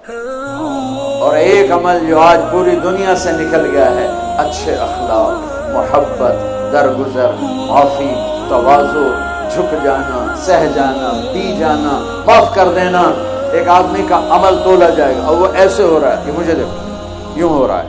اور ایک عمل جو آج پوری دنیا سے نکل گیا ہے، اچھے اخلاق، محبت، درگزر، معافی، تواضع، جھک جانا، سہ جانا، پی جانا، معاف کر دینا۔ ایک آدمی کا عمل تولا جائے گا اور وہ ایسے ہو رہا ہے کہ مجھے دیکھو یوں ہو رہا ہے،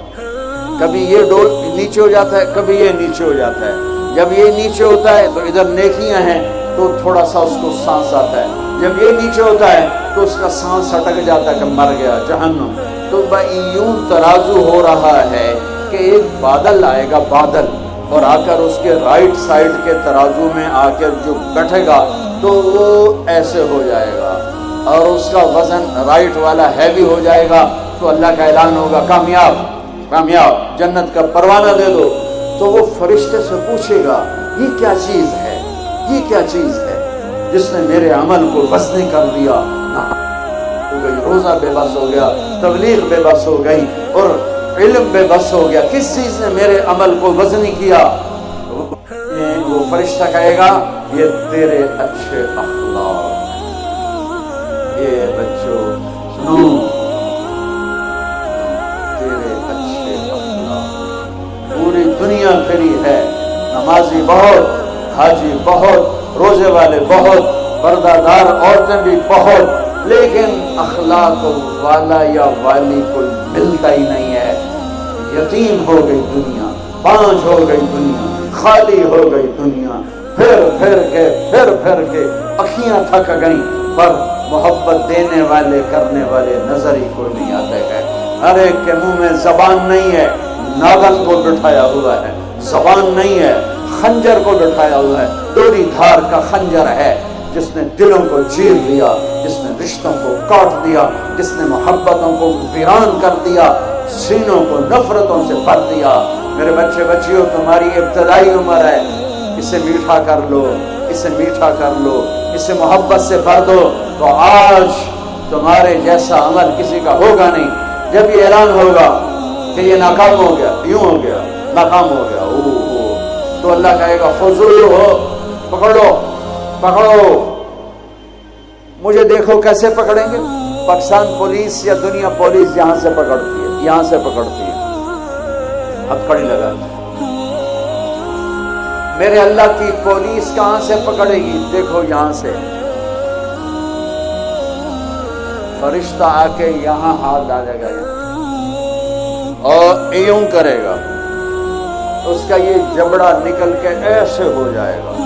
کبھی یہ ڈول نیچے ہو جاتا ہے، کبھی یہ نیچے ہو جاتا ہے۔ جب یہ نیچے ہوتا ہے تو ادھر نیکیاں ہیں تو تھوڑا سا اس کو سانس آتا ہے، جب یہ نیچے ہوتا ہے تو اس کا سانس ہٹک جاتا ہے کہ مر گیا جہنم۔ تو بھائی یوں ترازو ہو رہا ہے کہ ایک بادل آئے گا، بادل، اور آ کر اس کے رائٹ سائڈ کے ترازو میں آ کر جو بیٹھے گا تو وہ ایسے ہو جائے گا، اور اس کا وزن رائٹ والا ہیوی ہو جائے گا تو اللہ کا اعلان ہوگا کامیاب کامیاب، جنت کا پروانہ دے دو۔ تو وہ فرشتے سے پوچھے گا یہ کیا چیز ہے، یہ کیا چیز ہے جس نے میرے عمل کو وزنی کر دیا؟ ہو گئی، روزہ بے بس ہو گیا، تبلیغ بے بس ہو گئی، اور علم بے بس ہو گیا، کس چیز نے میرے عمل کو وزنی کیا؟ وہ فرشتہ کہے گا یہ تیرے اچھے اخلاق۔ یہ بچوں سنو، تیرے اچھے اخلاق۔ پوری دنیا پھری ہے، نمازی بہت، حاجی بہت، روزے والے بہت، پردہ دار عورتیں بھی بہت، لیکن اخلاق والا یا والی کوئی ملتا ہی نہیں ہے۔ یتیم ہو گئی دنیا، بانجھ ہو گئی دنیا، خالی ہو گئی دنیا، پھر پھر کے اکھیاں تھک گئیں، پر محبت دینے والے کرنے والے نظر ہی کوئی نہیں آتے ہے۔ ہر ایک کے منہ میں زبان نہیں ہے، ناگن کو بٹھایا ہوا ہے، زبان نہیں ہے، خنجر کو بٹھایا ہوا ہے، دوری دھار کا خنجر ہے، جس نے دلوں کو چیر دیا، جس نے رشتوں کو کاٹ دیا، جس نے محبتوں کو ویران کر دیا، سینوں کو نفرتوں سے بھر دیا۔ میرے بچے بچیوں، تمہاری ابتدائی عمر ہے، اسے میٹھا کر لو، اسے میٹھا کر لو، اسے محبت سے بھر دو، تو آج تمہارے جیسا عمل کسی کا ہوگا نہیں۔ جب یہ اعلان ہوگا کہ یہ ناکام ہو گیا، یوں ہو گیا، ناکام ہو گیا، تو اللہ کہے گا خذوہ، پکڑو پکڑو۔ مجھے دیکھو کیسے پکڑیں گے؟ پاکستان پولیس یا دنیا پولیس یہاں سے پکڑتی ہے، یہاں سے پکڑتی ہے، ہتھکڑی لگاتی ہے۔ میرے اللہ کی پولیس کہاں سے پکڑے گی؟ دیکھو یہاں سے، فرشتہ آ کے یہاں ہاتھ ڈالے گا اور یوں کرے گا، اس کا یہ جبڑا نکل کے ایسے ہو جائے گا،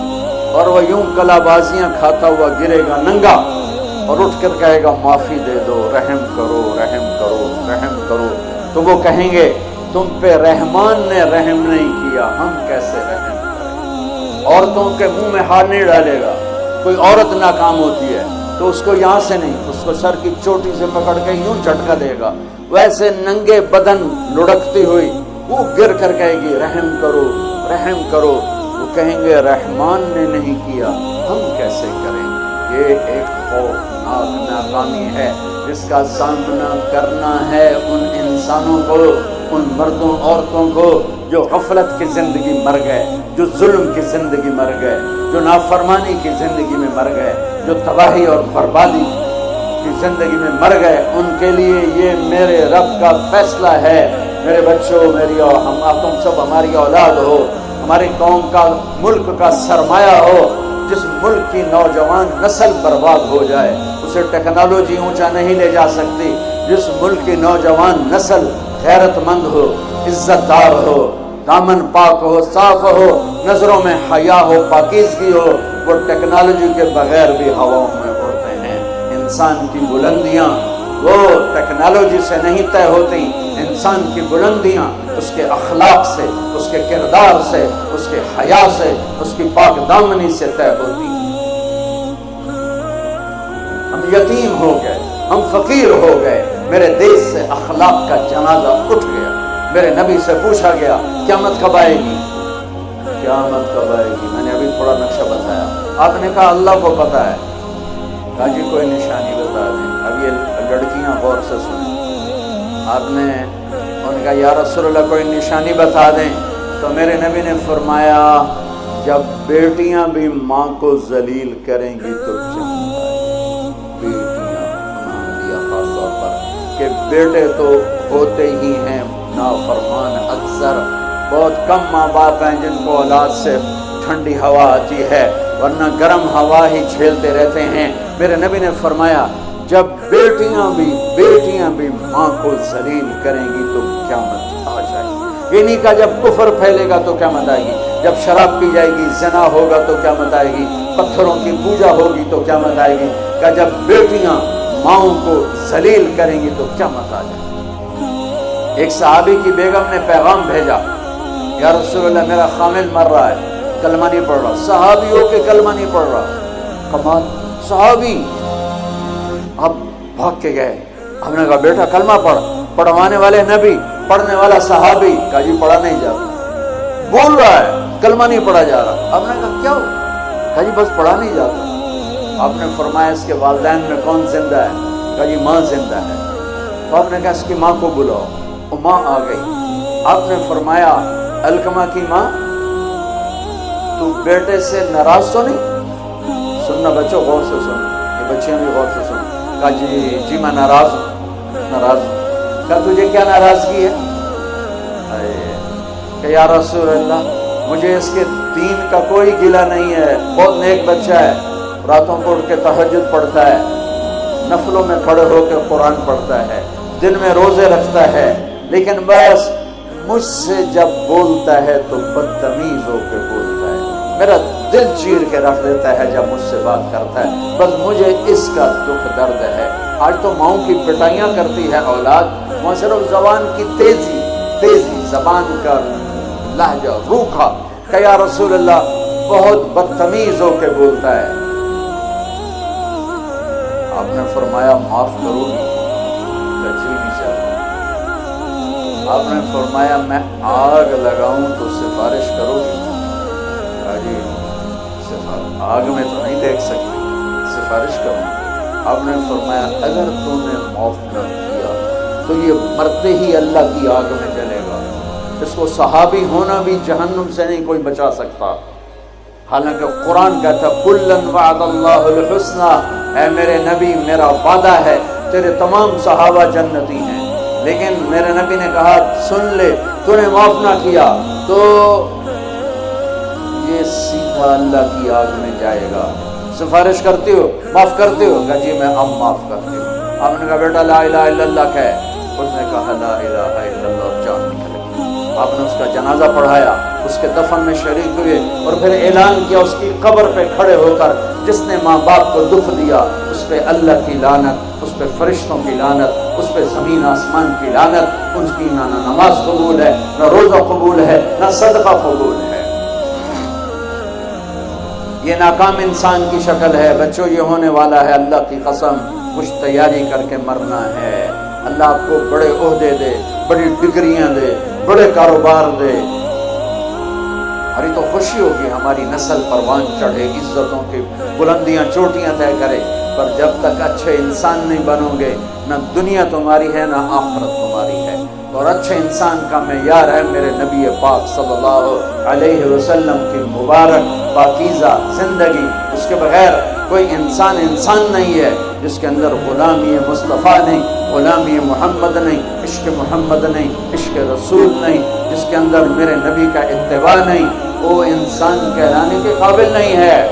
اور وہ یوں کلا بازیاں کھاتا ہوا گرے گا ننگا، اور اٹھ کر کہے گا معافی دے دو، رحم کرو رحم کرو رحم کرو۔ تو وہ کہیں گے تم پہ رحمان نے رحم نہیں کیا، ہم کیسے رحم کریں؟ عورتوں کے منہ میں ہاتھ نہیں ڈالے گا۔ کوئی عورت ناکام ہوتی ہے تو اس کو یہاں سے نہیں، اس کو سر کی چوٹی سے پکڑ کے یوں جھٹکا دے گا، ویسے ننگے بدن لڑکتی ہوئی وہ گر کر کہے گی رحم کرو رحم کرو۔ وہ کہیں گے رحمان نے نہیں کیا، ہم کیسے کریں؟ یہ ایک خوفناک ناکامی ہے جس کا سامنا کرنا ہے ان انسانوں کو، ان مردوں عورتوں کو جو غفلت کی زندگی مر گئے، جو ظلم کی زندگی مر گئے، جو نافرمانی کی زندگی میں مر گئے، جو تباہی اور بربادی کی زندگی میں مر گئے۔ ان کے لیے یہ میرے رب کا فیصلہ ہے۔ میرے بچوں، میری اور تم سب ہماری اولاد ہو، ہماری قوم کا، ملک کا سرمایہ ہو۔ جس ملک کی نوجوان نسل برباد ہو جائے اسے ٹیکنالوجی اونچا نہیں لے جا سکتی۔ جس ملک کی نوجوان نسل غیرت مند ہو، عزت دار ہو، دامن پاک ہو، صاف ہو، نظروں میں حیا ہو، پاکیزگی ہو، وہ ٹیکنالوجی کے بغیر بھی ہواؤں میں اڑتے ہیں۔ انسان کی بلندیاں وہ ٹیکنالوجی سے نہیں طے ہوتی، انسان کی بلندیاں اس کے اخلاق سے، اس کے کردار سے، اس کے حیا سے، اس کی پاک دامنی سے طے ہوتی۔ ہم یتیم ہو گئے، ہم فقیر ہو گئے، میرے دیش سے اخلاق کا جنازہ اٹھ گیا۔ میرے نبی سے پوچھا گیا قیامت کب آئے گی؟ قیامت کب آئے گی؟ میں نے ابھی تھوڑا نقشہ بتایا، آپ نے کہا اللہ کو پتا ہے۔ کہا جی کوئی نشانی بتا دیں۔ اب یہ لڑکیاں غور سے سنیں۔ آپ نے ان کا یا رسول اللہ کوئی نشانی بتا دیں، تو میرے نبی نے فرمایا جب بیٹیاں بھی ماں کو ذلیل کریں گی تو بیٹیاں نام دیا خاص طور پر کہ بیٹے تو ہوتے ہی ہیں نافرمان اکثر، بہت کم ماں باپ ہیں جن کو اولاد سے ٹھنڈی ہوا آتی ہے، ورنہ گرم ہوا ہی جھیلتے رہتے ہیں۔ میرے نبی نے فرمایا جب بیٹیاں بھی ماں کو ذلیل کریں گی تو قیامت آ جائے گی۔ یہ نہیں کہا جب کفر پھیلے گا تو قیامت آئے گی، جب شراب پی جائے گی، زنا ہوگا تو قیامت آئے گی، پتھروں کی پوجا ہوگی تو قیامت آئے گی، کہ جب بیٹیاں ماؤں کو ذلیل کریں گی تو قیامت آ جائے گی۔ ایک صحابی کی بیگم نے پیغام بھیجا، یا رسول اللہ میرا خامل مر رہا ہے، کلمہ نہیں پڑھ رہا۔ صحابی ہو کے کلمہ نہیں پڑھ رہا، کمال صحابی۔ اب بھاگ کے گئے، ہم نے کہا بیٹا کلمہ پڑھ، پڑھوانے والے نبی، پڑھنے والا صحابی، کہا جی پڑھا نہیں جاتا، بول رہا ہے کلمہ نہیں پڑھا جا رہا۔ ہم نے کہا کیا ہو؟ کہا جی بس پڑھا نہیں جاتا۔ آپ نے فرمایا اس کے والدین میں کون زندہ ہے؟ کہا جی ماں زندہ ہے۔ تو آپ نے کہا اس کی ماں کو بلاؤ، وہ ماں آ گئی۔ آپ نے فرمایا علقمہ کی ماں تو بیٹے سے ناراض تو نہیں؟ سننا بچوں غور سے سن، یہ بچیاں بھی غور سے سن۔ کہا جی میں ناراض ہوں۔ کہا تجھے کیا ناراضگی ہے؟ کہ یا رسول اللہ مجھے اس کے دین کا کوئی گلہ نہیں ہے، بہت نیک بچہ ہے، راتوں کو اٹھ کے تہجد پڑھتا ہے، نفلوں میں کھڑے ہو کے قرآن پڑھتا ہے، دن میں روزے رکھتا ہے، لیکن بس مجھ سے جب بولتا ہے تو بدتمیز ہو کے بولتا ہے، میرا دل چیر کے رکھ دیتا ہے جب مجھ سے بات کرتا ہے، بس مجھے اس کا دکھ درد ہے۔ آج تو ماؤں کی پٹائیاں کرتی ہے اولاد، وہاں صرف زبان کی تیزی زبان کا لہجہ روکھا، کہ یا رسول اللہ بہت بدتمیز ہو کے بولتا ہے۔ آپ نے فرمایا معاف کرو گی؟ جی نہیں چاہتا۔ آپ نے فرمایا میں آگ لگاؤں تو سفارش کرو گی؟ جی آگ میں تو نہیں دیکھ سکتی، سفارش کروں۔ آپ نے فرمایا اگر تو نے معاف نہ کیا تو یہ مرتے ہی اللہ کی آگ میں جلے گا۔ اس کو صحابی ہونا بھی جہنم سے نہیں کوئی بچا سکتا، حالانکہ قرآن کہتا کلن وعد اللہ الحسنى، اے میرے نبی میرا وعدہ ہے تیرے تمام صحابہ جنتی ہیں، لیکن میرے نبی نے کہا سن لے تو نے معاف نہ کیا تو یہ سیدھا اللہ کی آگ میں جائے گا۔ سفارش کرتے ہو، معاف کرتے ہو؟ کہ جی میں اب معاف کرتی ہوں۔ آپ نے کہا بیٹا لا الہ الا اللہ کہے، اس نے کہا لا الہ الا اللہ اور جان نکل گئی۔ آپ نے اس کا جنازہ پڑھایا، اس کے دفن میں شریک ہوئے، اور پھر اعلان کیا اس کی قبر پہ کھڑے ہو کر جس نے ماں باپ کو دکھ دیا اس پہ اللہ کی لعنت، اس پہ فرشتوں کی لعنت، اس پہ زمین آسمان کی لعنت، ان کی نہ نماز قبول ہے، نہ روزہ قبول ہے، نہ صدقہ قبول ہے۔ یہ ناکام انسان کی شکل ہے۔ بچوں یہ ہونے والا ہے، اللہ کی قسم کچھ تیاری کر کے مرنا ہے۔ اللہ آپ کو بڑے عہدے دے، بڑی ڈگریاں دے، بڑے کاروبار دے، ہماری تو خوشی ہوگی ہماری نسل پروان چڑھے، عزتوں کی بلندیاں چوٹیاں طے کرے، پر جب تک اچھے انسان نہیں بنو گے نہ دنیا تمہاری ہے نہ آخرت تمہاری ہے۔ اور اچھے انسان کا معیار ہے میرے نبی پاک صلی اللہ علیہ وسلم کی مبارک پاکیزہ زندگی۔ اس کے بغیر کوئی انسان نہیں ہے جس کے اندر غلامی مصطفیٰ نہیں، غلامی محمد نہیں، عشق محمد نہیں، عشق رسول نہیں، جس کے اندر میرے نبی کا اتباع نہیں، وہ انسان کہلانے کے قابل نہیں ہے۔